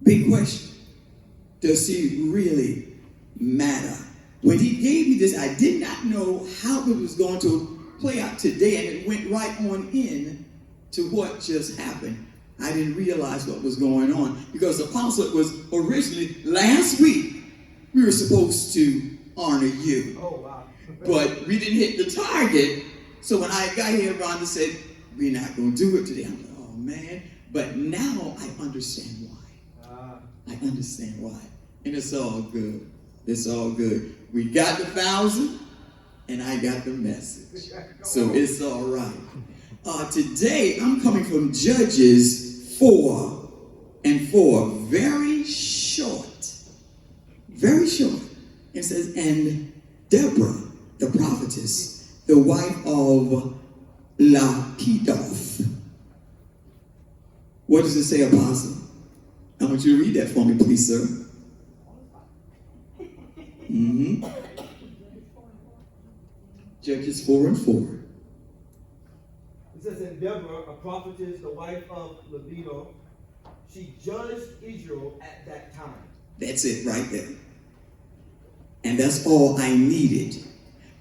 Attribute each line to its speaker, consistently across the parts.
Speaker 1: Big question. Does he really matter? When he gave me this, I did not know how it was going to play out today, and it went right on in to what just happened. I didn't realize what was going on because Apostle, it was originally last week we were supposed to honor you.
Speaker 2: Oh, wow.
Speaker 1: But we didn't hit the target. So when I got here, Rhonda said, we're not going to do it today. I'm like, oh man. But now I understand why. I understand why. And it's all good. It's all good. We got the 1,000 and I got the message. So it's all right. Today I'm coming from Judges 4:4. Very short. Very short. It says, and Deborah, the prophetess, the wife of Lapidoth. What does it say, Apostle? I want you to read that for me, please, sir. Judges 4:4.
Speaker 2: It says, and Deborah, a prophetess, the wife of Lapidoth, she judged Israel at that time.
Speaker 1: That's it right there. And that's all I needed.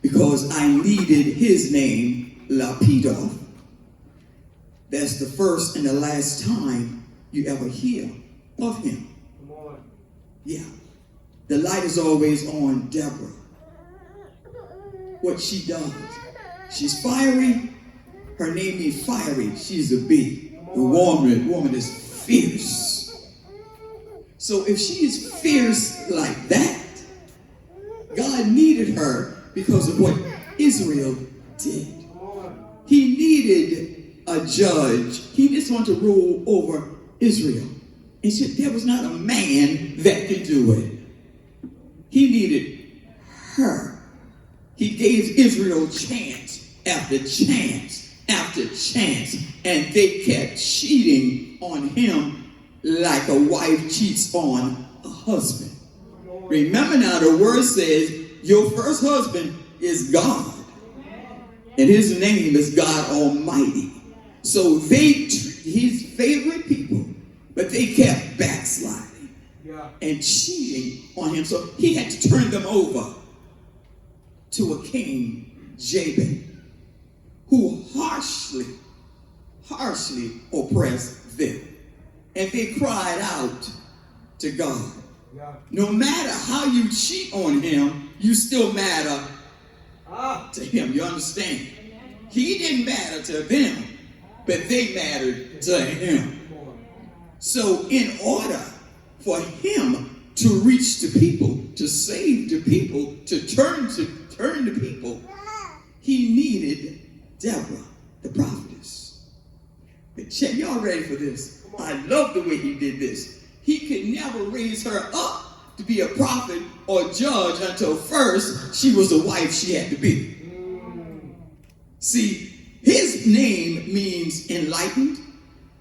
Speaker 1: Because I needed his name, Lapidoth. That's the first and the last time you ever hear of him.
Speaker 2: Come on.
Speaker 1: Yeah. The light is always on Deborah. What she does. She's fiery. Her name means fiery. She's a bee. The woman is fierce. So if she is fierce like that, God needed her because of what Israel did. He needed a judge. He just wanted to rule over Israel. And said there was not a man that could do it. He needed her. He gave Israel chance after chance after chance. And they kept cheating on him like a wife cheats on a husband. Remember now, the word says your first husband is God. And his name is God Almighty. So his favorite people, but they kept backsliding and cheating on him. So he had to turn them over to a king, Jabin, who harshly oppressed them. And they cried out to God. No matter how you cheat on him, you still matter to him. You understand? He didn't matter to them, but they mattered to him. So in order for him to reach the people, to save the people, to turn the people, he needed Deborah, the prophetess. But check, y'all ready for this? I love the way he did this. He could never raise her up to be a prophet or judge until first she was the wife she had to be. See, his name means enlightened,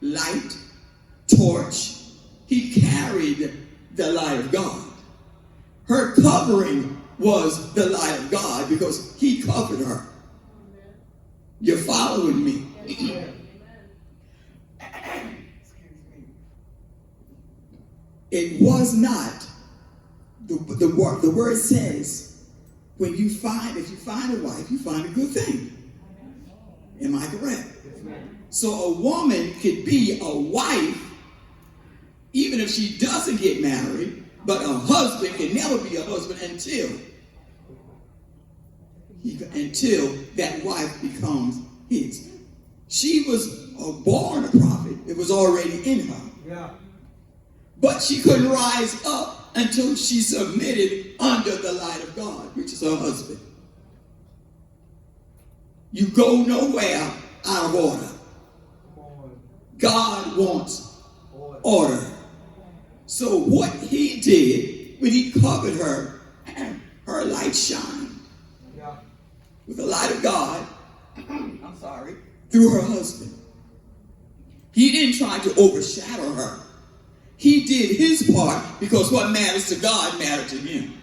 Speaker 1: light, torch. He carried the light of God. Her covering was the light of God because he covered her. You're following me? It was not, the word says, if you find a wife, you find a good thing. Am I correct? So a woman could be a wife even if she doesn't get married, but a husband can never be a husband until that wife becomes his. She was born a prophet. It was already in her.
Speaker 2: Yeah.
Speaker 1: But she couldn't rise up until she submitted under the light of God, which is her husband. You go nowhere out of order. God wants order. So what he did when he covered her, her light shined with the light of God, through her husband. He didn't try to overshadow her. He did his part because what matters to God mattered to him.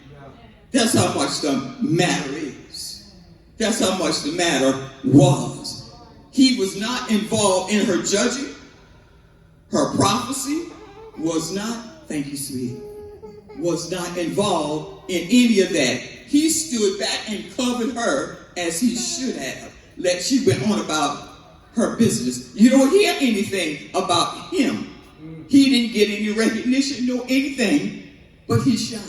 Speaker 1: That's how much the matter is. That's how much the matter was. He was not involved in her judging. Her prophecy was not thank you, sweetie, was not involved in any of that. He stood back and covered her as he should have. Let she went on about her business. You don't hear anything about him. He didn't get any recognition, no anything, but he shined.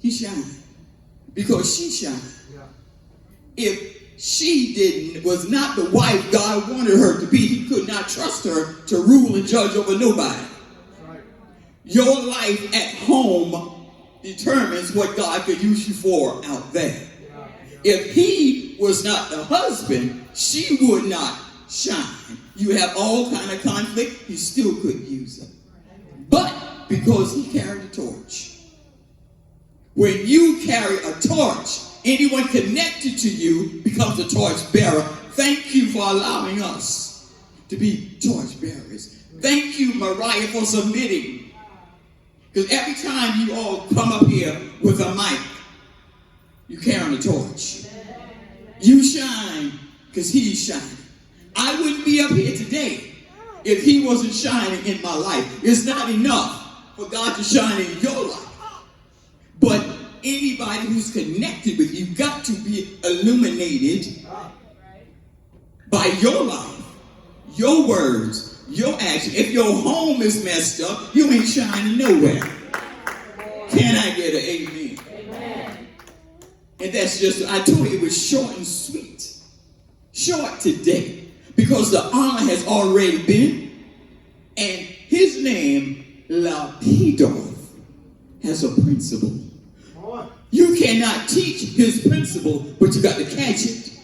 Speaker 1: He shined because she shined. If she was not the wife God wanted her to be, he could not trust her to rule and judge over nobody. Your life at home determines what God could use you for out there. If he was not the husband, she would not shine. You have all kind of conflict, he still couldn't use her. But because he carried a torch. When you carry a torch, anyone connected to you becomes a torch bearer. Thank you for allowing us to be torch bearers. Thank you, Mariah, for submitting. Because every time you all come up here with a mic, you carry a torch. You shine because he's shining. I wouldn't be up here today if he wasn't shining in my life. It's not enough for God to shine in your life. But anybody who's connected with you got to be illuminated by your life, your words, your action. If your home is messed up, you ain't shining nowhere. Can I get an amen? Amen. And that's just, I told you it was short and sweet. Short today. Because the honor has already been. And his name, Lapidor, has a principle. You cannot teach his principle, but you got to catch it.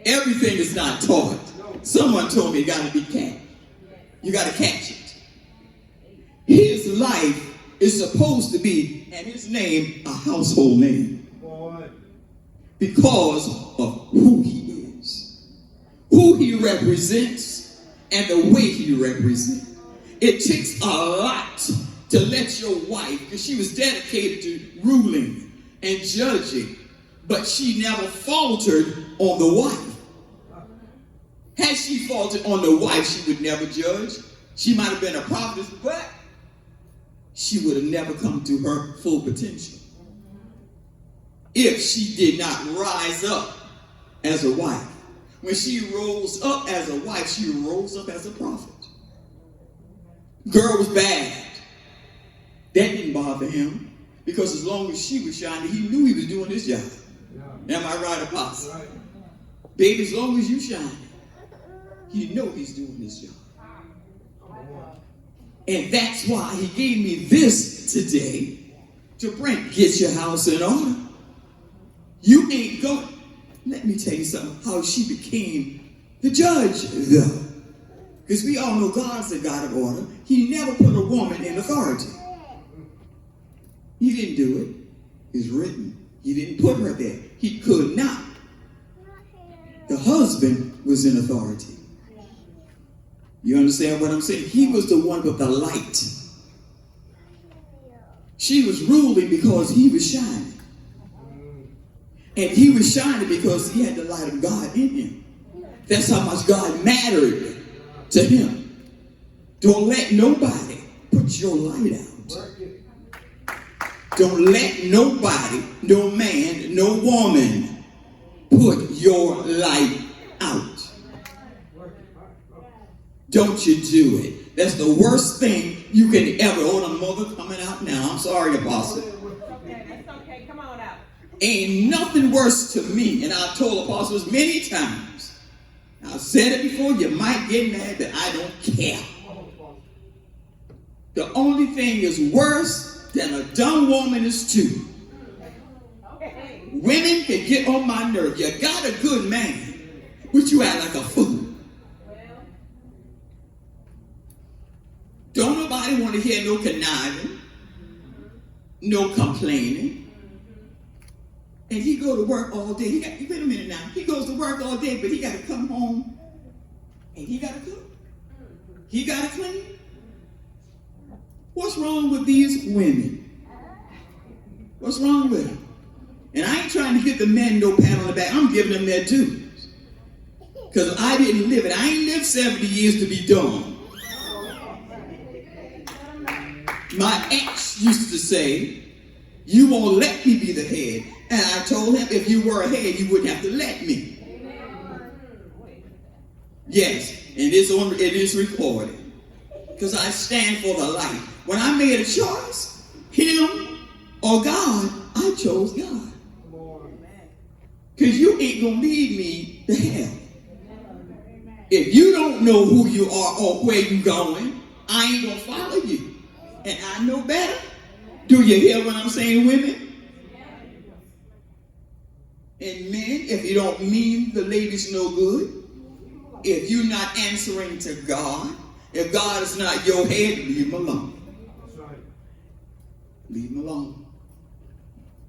Speaker 1: Everything is not taught. Someone told me it got to be caught. You got to catch it. His life is supposed to be, and his name, a household name. Because of who he is, who he represents, and the way he represents. It takes a lot to let your wife, because she was dedicated to ruling and judging, but she never faltered on the wife. Had she faltered on the wife, she would never judge. She might have been a prophetess, but she would have never come to her full potential. If she did not rise up as a wife. When she rose up as a wife, she rose up as a prophet. Girl was bad. That didn't bother him. Because as long as she was shining, he knew he was doing his job. Yeah. Am I right, Apostle? Right. Baby, as long as you shine, you know he's doing his job. And that's why he gave me this today to bring. Get your house in order. You ain't going. Let me tell you something. How she became the judge, though. Because we all know God's a God of order. He never put a woman in authority. He didn't do it. It's written. He didn't put her there. He could not. The husband was in authority. You understand what I'm saying? He was the one with the light. She was ruling because he was shining. And he was shining because he had the light of God in him. That's how much God mattered to him. Don't let nobody put your light out. Don't let nobody, no man, no woman, put your light out. Don't you do it. That's the worst thing you can ever. Oh, the mother coming out now. I'm sorry, Apostle.
Speaker 3: Okay, that's okay. Come on out.
Speaker 1: Ain't nothing worse to me, and I've told apostles many times. I've said it before, you might get mad, but I don't care. The only thing is worse than a dumb woman is two. Okay. Women can get on my nerve. You got a good man, but you act like a fool. Don't nobody want to hear no conniving, no complaining. And he go to work all day. Wait a minute now. He goes to work all day, but he got to come home and he got to cook. He got to clean. What's wrong with these women? What's wrong with them? And I ain't trying to give the men no pat on the back. I'm giving them their dues. Because I didn't live it. I ain't lived 70 years to be dumb. My ex used to say, you won't let me be the head. And I told him, if you were a head, you wouldn't have to let me. Yes, and it is recorded. Because I stand for the light. When I made a choice, him or God, I chose God. Because you ain't going to lead me to hell. If you don't know who you are or where you going, I ain't going to follow you. And I know better. Do you hear what I'm saying, women? And men, if you don't mean the ladies no good, if you're not answering to God, if God is not your head, leave him alone.
Speaker 2: That's right.
Speaker 1: Leave him alone.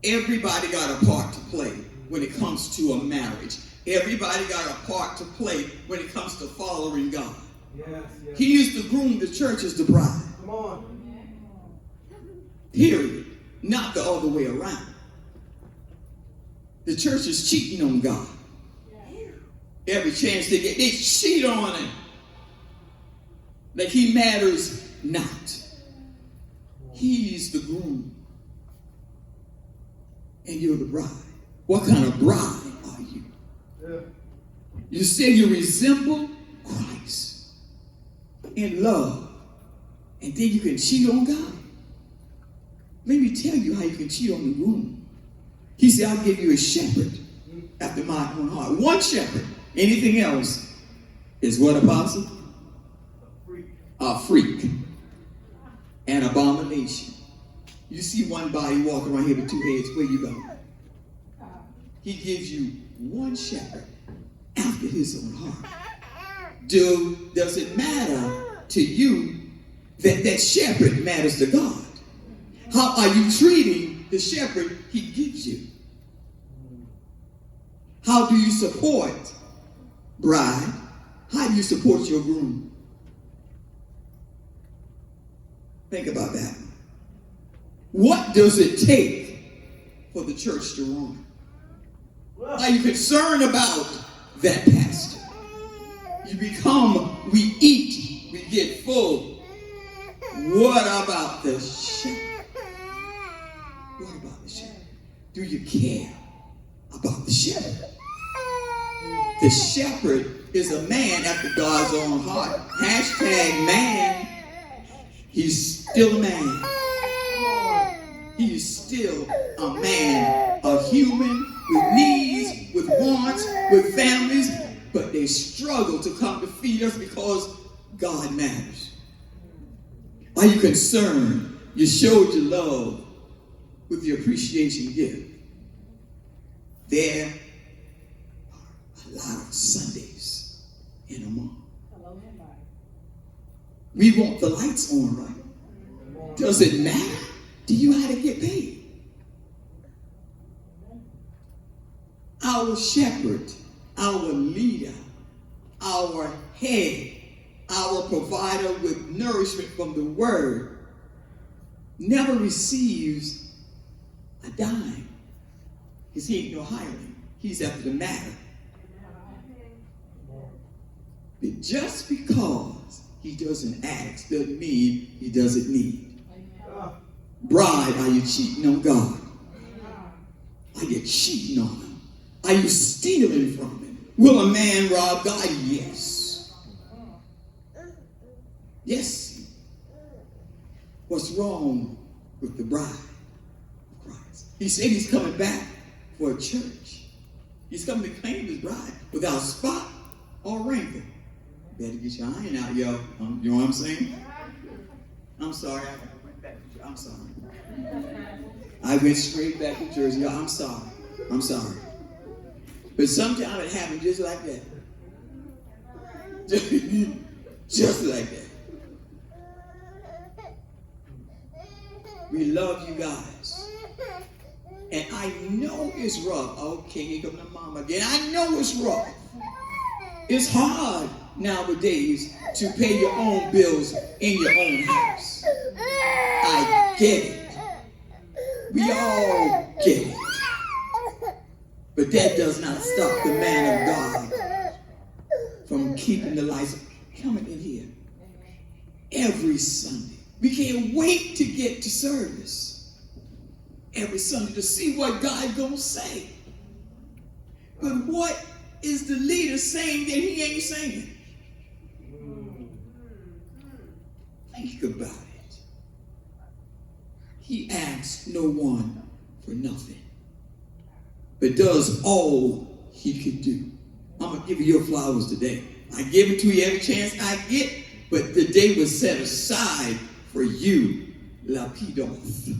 Speaker 1: Everybody got a part to play when it comes to a marriage. Everybody got a part to play when it comes to following God.
Speaker 2: Yes, yes.
Speaker 1: He is to groom the church as the bride.
Speaker 2: Come on.
Speaker 1: Period. Not the other way around. The church is cheating on God. Every chance they get, they cheat on him. Like he matters not. He's the groom. And you're the bride. What kind of bride are you?
Speaker 2: Yeah.
Speaker 1: You say you resemble Christ in love. And then you can cheat on God. Let me tell you how you can cheat on the groom. He said, I'll give you a shepherd after my own heart. One shepherd. Anything else is what, apostle? A freak. An abomination. You see one body walking around here with two heads, where you go? He gives you one shepherd after his own heart. Does it matter to you that that shepherd matters to God? How are you treating the shepherd he gives you? How do you support bride? How do you support your groom? Think about that. What does it take for the church to run? Are you concerned about that pastor? You become, we eat, we get full. What about the shepherd? What about the shepherd? Do you care about the shepherd? The shepherd is a man after God's own heart. Hashtag man. He's still a man. He is still a man, a human with needs, with wants, with families, but they struggle to come to feed us because God matters. Are you concerned? You showed your love with the appreciation gift. There are a lot of Sundays in a month. We want the lights on, right? Does it matter to you how to get paid? Our shepherd, our leader, our head, our provider with nourishment from the word never receives a dime. Because he ain't no hireling. He's after the matter. But just because he doesn't ask doesn't mean he doesn't need. Bride, are you cheating on God? Are you cheating on him? Are you stealing from him? Will a man rob God? Yes. Yes. What's wrong with the bride of Christ? He said he's coming back for a church. He's coming to claim his bride without spot or wrinkle. Better get your iron out, yo. You know what I'm saying? I'm sorry. I went back to Jersey. I'm sorry. I went straight back to Jersey. Yo, I'm sorry. I'm sorry. But sometimes it happens just like that. Just like that. We love you guys. And I know it's rough. Okay, here comes the mama again. I know it's rough. It's hard nowadays to pay your own bills in your own house. I get it. We all get it. But that does not stop the man of God from keeping the lights coming in here every Sunday. We can't wait to get to service every Sunday to see what God's going to say. But what is the leader saying that he ain't saying? Think about it. He asks no one for nothing, but does all he could do. I'm going to give you your flowers today. I give it to you every chance I get, but the day was set aside for you, Lapidoth,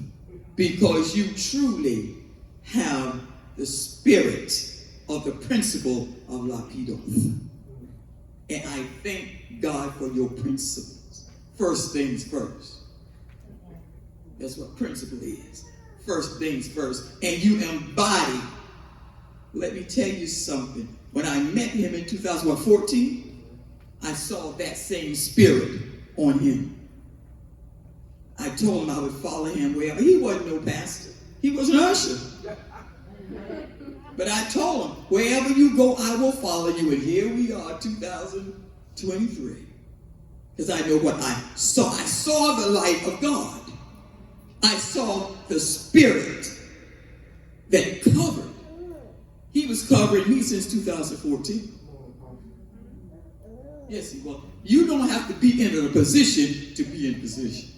Speaker 1: because you truly have the spirit of the principle of Lapidoth. And I thank God for your principles. First things first. That's what principle is. First things first. And you embody. Let me tell you something. When I met him in 2014, I saw that same spirit on him. I told him I would follow him wherever. He wasn't no pastor. He was an usher. But I told him, wherever you go, I will follow you. And here we are, 2023. Because I know what I saw. I saw the light of God. I saw the spirit that covered. He was covering me since 2014. Yes, he was. You don't have to be in a position to be in position.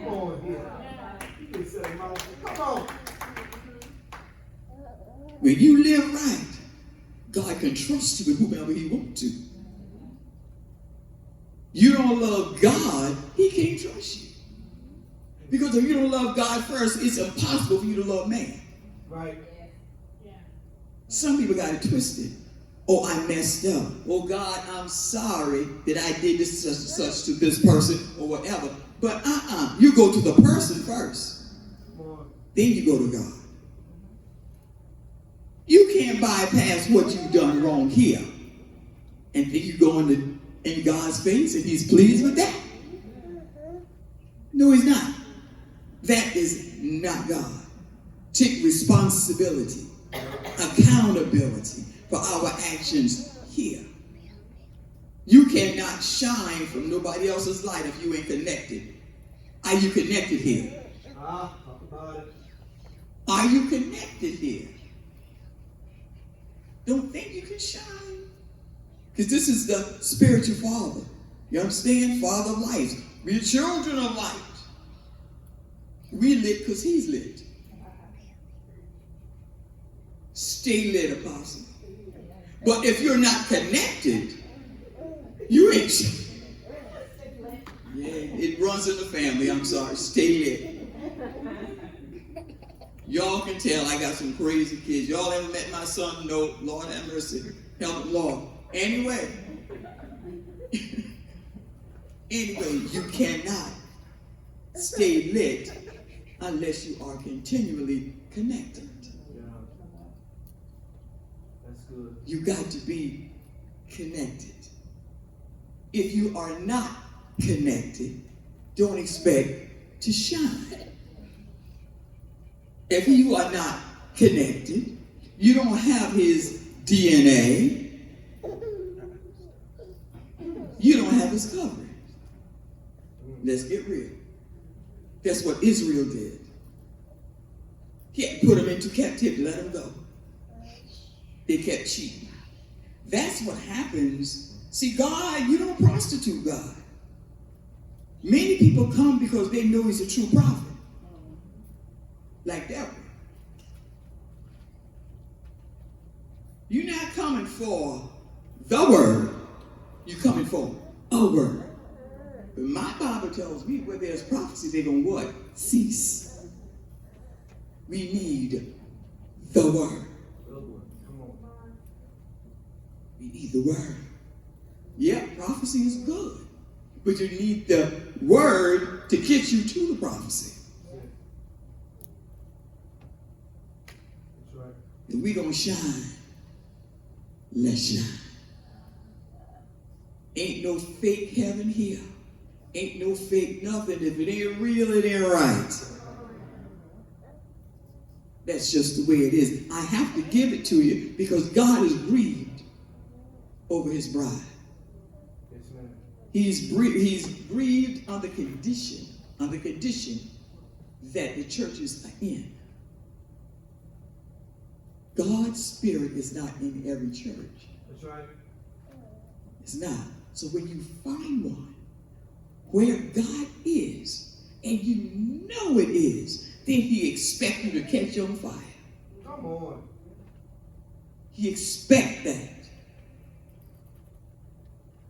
Speaker 2: Come on here. You can say, come on.
Speaker 1: When you live right, God can trust you with whomever he wants to. You don't love God, he can't trust you. Because if you don't love God first, it's impossible for you to love man.
Speaker 2: Right.
Speaker 1: Some people got it twisted. Oh, I messed up. Oh, God, I'm sorry that I did this such and such to this person or whatever. But you go to the person first. Then you go to God. You can't bypass what you've done wrong here. And then you go in God's face and he's pleased with that. No, he's not. That is not God. Take responsibility, accountability for our actions here. You cannot shine from nobody else's light if you ain't connected. Are you connected here? Are you connected here? Don't think you can shine. Because this is the spiritual father. You understand? Father of light. We're children of light. We lit because he's lit. Stay lit, apostle. But if you're not connected, you ain't. Yeah, it runs in the family. I'm sorry. Stay lit. Y'all can tell I got some crazy kids. Y'all ever met my son? No. Lord have mercy. Help him, Lord. Anyway, you cannot stay lit unless you are continually connected.
Speaker 2: Yeah. That's good.
Speaker 1: You got to be connected. If you are not connected, don't expect to shine. If you are not connected, you don't have his DNA, you don't have his covering. Let's get real. That's what Israel did. He had to put them into captivity, let them go. They kept cheating. That's what happens. See, God, you don't prostitute God. Many people come because they know he's a true prophet. Like that one. You're not coming for the word. You're coming for a word. But my Bible tells me where there's prophecy, they're going to what? Cease. We need the word.
Speaker 2: Come on.
Speaker 1: We need the word. Yeah, prophecy is good. But you need the word to get you to the prophecy.
Speaker 2: That's right.
Speaker 1: If we gonna shine, let's shine. Ain't no fake heaven here. Ain't no fake nothing. If it ain't real, it ain't right. That's just the way it is. I have to give it to you because God is grieved over his bride.
Speaker 2: Yes, ma'am.
Speaker 1: He's grieved on the condition on the condition that the churches are in. God's Spirit is not in every church.
Speaker 2: That's right.
Speaker 1: It's not. So when you find one where God is, and you know it is, then He expects you to catch on fire.
Speaker 2: Come on.
Speaker 1: He expects that.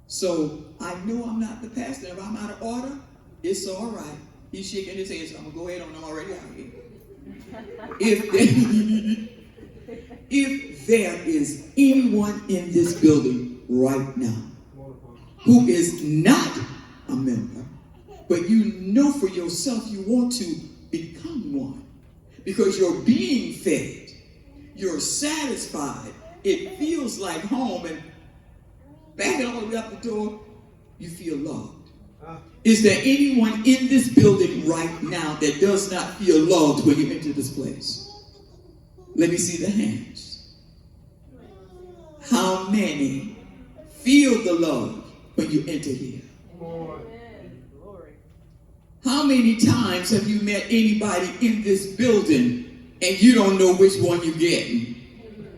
Speaker 1: So I know I'm not the pastor. If I'm out of order, it's all right. He's shaking his head, so I'm going to go ahead on. I'm already out here. If there is anyone in this building right now who is not a member, but you know for yourself you want to become one because you're being fed, you're satisfied, it feels like home, and backing all the way up the door, you feel loved. Is there anyone in this building right now that does not feel loved when you enter this place? Let me see the hands. How many feel the love when you enter here? How many times have you met anybody in this building and you don't know which one you're getting?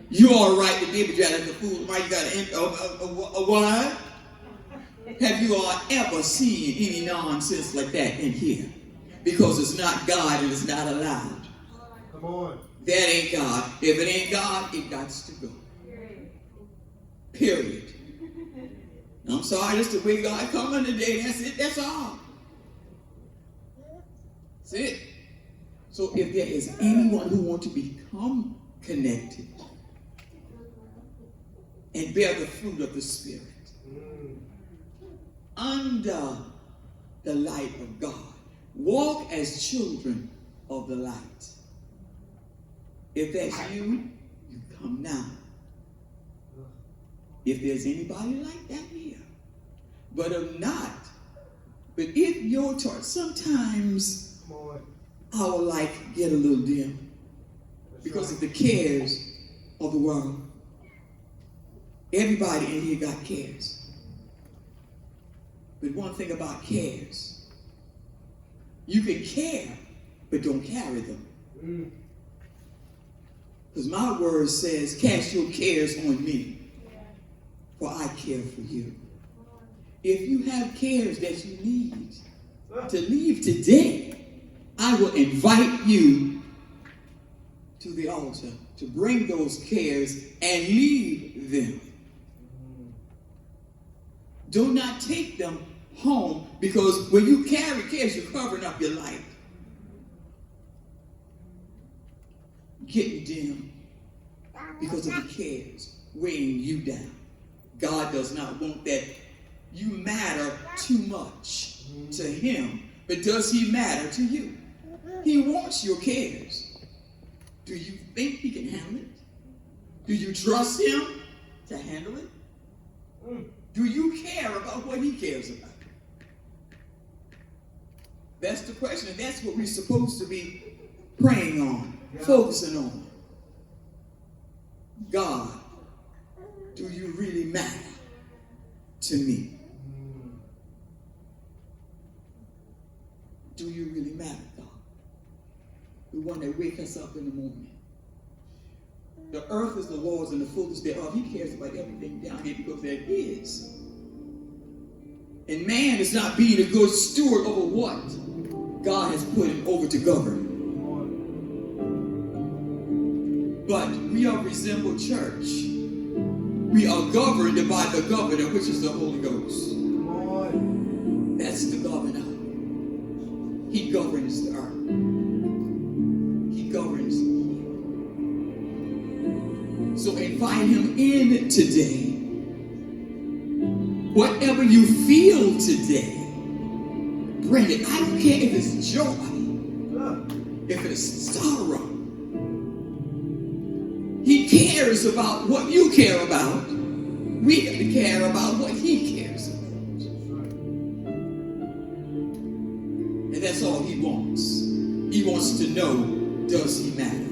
Speaker 1: You all right with me, but you got the food, right? You got a what? Have you all ever seen any nonsense like that in here? Because it's not God and it's not allowed.
Speaker 2: Come on.
Speaker 1: That ain't God. If it ain't God, it got to go. Period. I'm sorry, that's the way God coming today. That's it. That's all. That's it. So if there is anyone who wants to become connected and bear the fruit of the Spirit under the light of God, walk as children of the light. If that's you, you come now. If there's anybody like that here. But if not, but if your church, sometimes our light get a little dim because of the cares of the world. Everybody in here got cares. But one thing about cares, you can care, but don't carry them. Because my word says, cast your cares on me, for I care for you. If you have cares that you need to leave today, I will invite you to the altar to bring those cares and leave them. Do not take them home, because when you carry cares, you're covering up your light. Getting dim because of the cares weighing you down. God does not want that. You matter too much to Him, but does He matter to you? He wants your cares. Do you think He can handle it? Do you trust Him to handle it? Do you care about what He cares about? That's the question, and that's what we're supposed to be praying on, focusing on. God, do you really matter to me? Do you really matter, God? The one that wakes us up in the morning. The earth is the Lord's and the fullness thereof. He cares about everything down here because there is. And man is not being a good steward over what God has put him over to govern. But we are Resemble Church. We are governed by the governor, which is the Holy Ghost. That's the governor. He governs the earth. He governs here. So invite Him in today. Whatever you feel today, bring it. I don't care if it's joy, if it's sorrow. He cares about what you care about. We got to care about what He cares about. And that's all He wants. He wants to know, does He matter?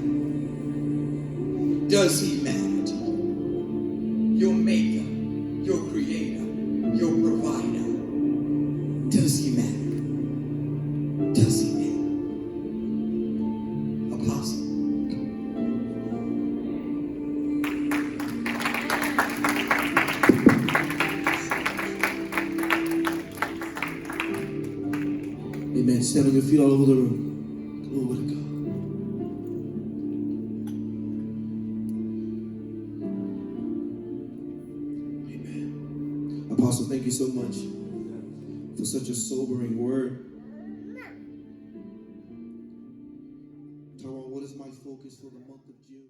Speaker 1: Does He matter to you? Your maker, your creator, your provider. Does He matter? does he make? Apostle. Amen. Stand on your feet all over the room. Glory to God. Amen. Apostle, thank you so much for such a sobering word. Tyrone, what is my focus for the month of June?